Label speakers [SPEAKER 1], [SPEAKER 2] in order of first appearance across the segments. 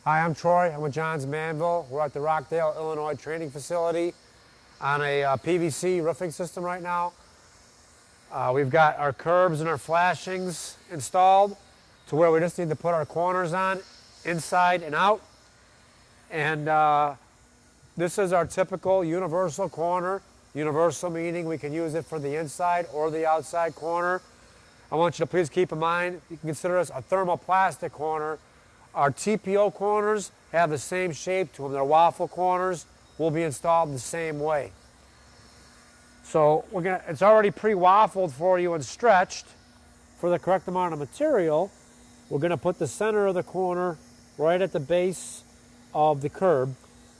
[SPEAKER 1] Hi, I'm Troy. I'm with Johns Manville. We're at the Rockdale, Illinois training facility on a PVC roofing system right now. We've got our curbs and our flashings installed to where we just need to put our corners on, inside and out. And this is our typical universal corner. Universal meaning we can use it for the inside or the outside corner. I want you to please keep in mind, you can consider this a thermoplastic corner. Our TPO corners have the same shape to them. They're waffle corners. Will be installed the same way. So it's already pre-waffled for you and stretched for the correct amount of material. We're going to put the center of the corner right at the base of the curb.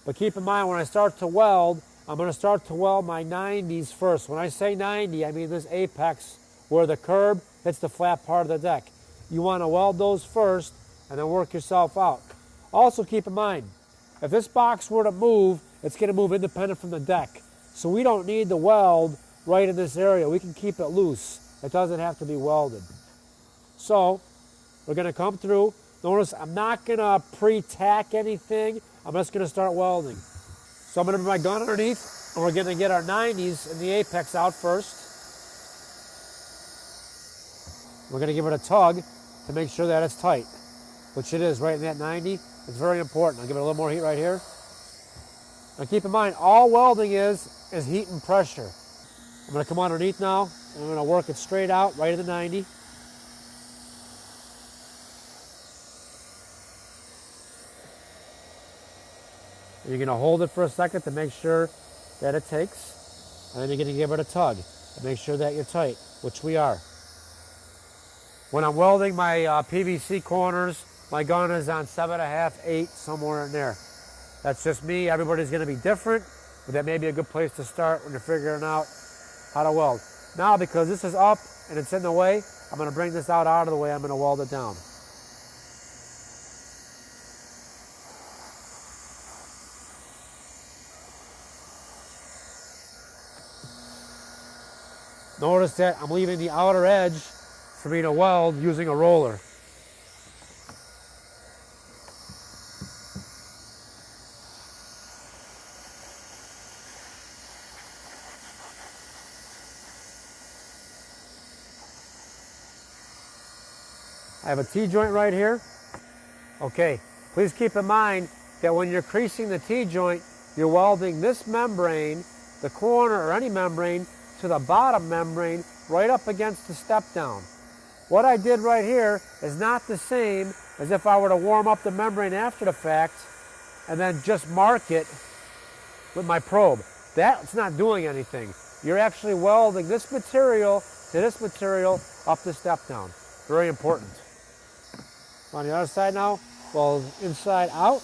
[SPEAKER 1] But keep in mind, when I start to weld, I'm going to start to weld my 90s first. When I say 90, I mean this apex where the curb hits the flat part of the deck. You want to weld those first and then work yourself out. Also keep in mind, if this box were to move, it's going to move independent from the deck. So we don't need to weld right in this area. We can keep it loose. It doesn't have to be welded. So we're going to come through. Notice I'm not going to pre-tack anything. I'm just going to start welding. So I'm going to put my gun underneath, and we're going to get our 90s and the apex out first. We're going to give it a tug to make sure that it's tight, which it is right in that 90. It's very important. I'll give it a little more heat right here. Now keep in mind, all welding is heat and pressure. I'm going to come underneath now, and I'm going to work it straight out right at the 90. And you're going to hold it for a second to make sure that it takes, and then you're going to give it a tug to make sure that you're tight, which we are. When I'm welding my PVC corners, my gun is on 7.5, 8, somewhere in there. That's just me. Everybody's going to be different, but that may be a good place to start when you're figuring out how to weld. Now, because this is up and it's in the way, I'm going to bring this out of the way. I'm going to weld it down. Notice that I'm leaving the outer edge for me to weld using a roller. I have a T-joint right here. Okay, please keep in mind that when you're creasing the T-joint, you're welding this membrane, the corner or any membrane, to the bottom membrane right up against the step down. What I did right here is not the same as if I were to warm up the membrane after the fact and then just mark it with my probe. That's not doing anything. You're actually welding this material to this material up the step down. Very important. On the other side now, weld inside out.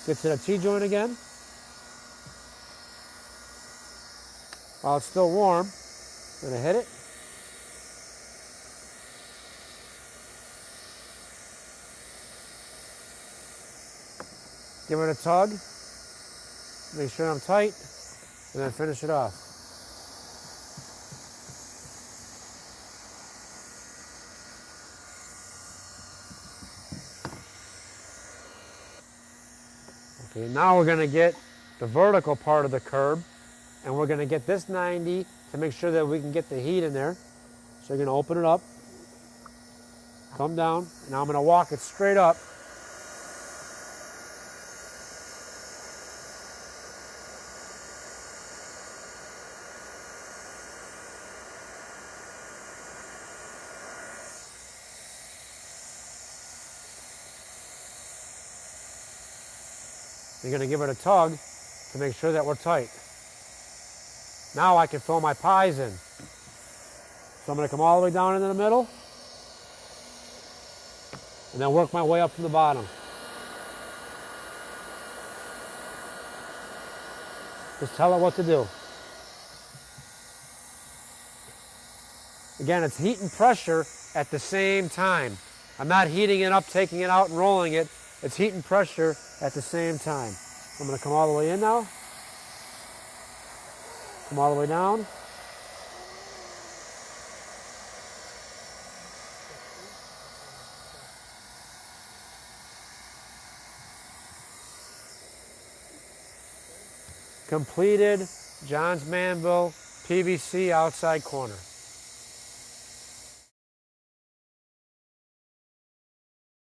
[SPEAKER 1] Get to the T-joint again. While it's still warm, I'm going to hit it. Give it a tug. Make sure I'm tight, and then finish it off. Okay, now we're going to get the vertical part of the curb, and we're going to get this 90 to make sure that we can get the heat in there. So you're going to open it up, come down, and now I'm going to walk it straight up. You're going to give it a tug to make sure that we're tight. Now I can fill my pies in. So I'm going to come all the way down into the middle and then work my way up from the bottom. Just tell it what to do. Again, it's heat and pressure at the same time. I'm not heating it up, taking it out, and rolling it. It's heat and pressure at the same time. I'm going to come all the way in now. Come all the way down. completed Johns Manville PVC outside corner.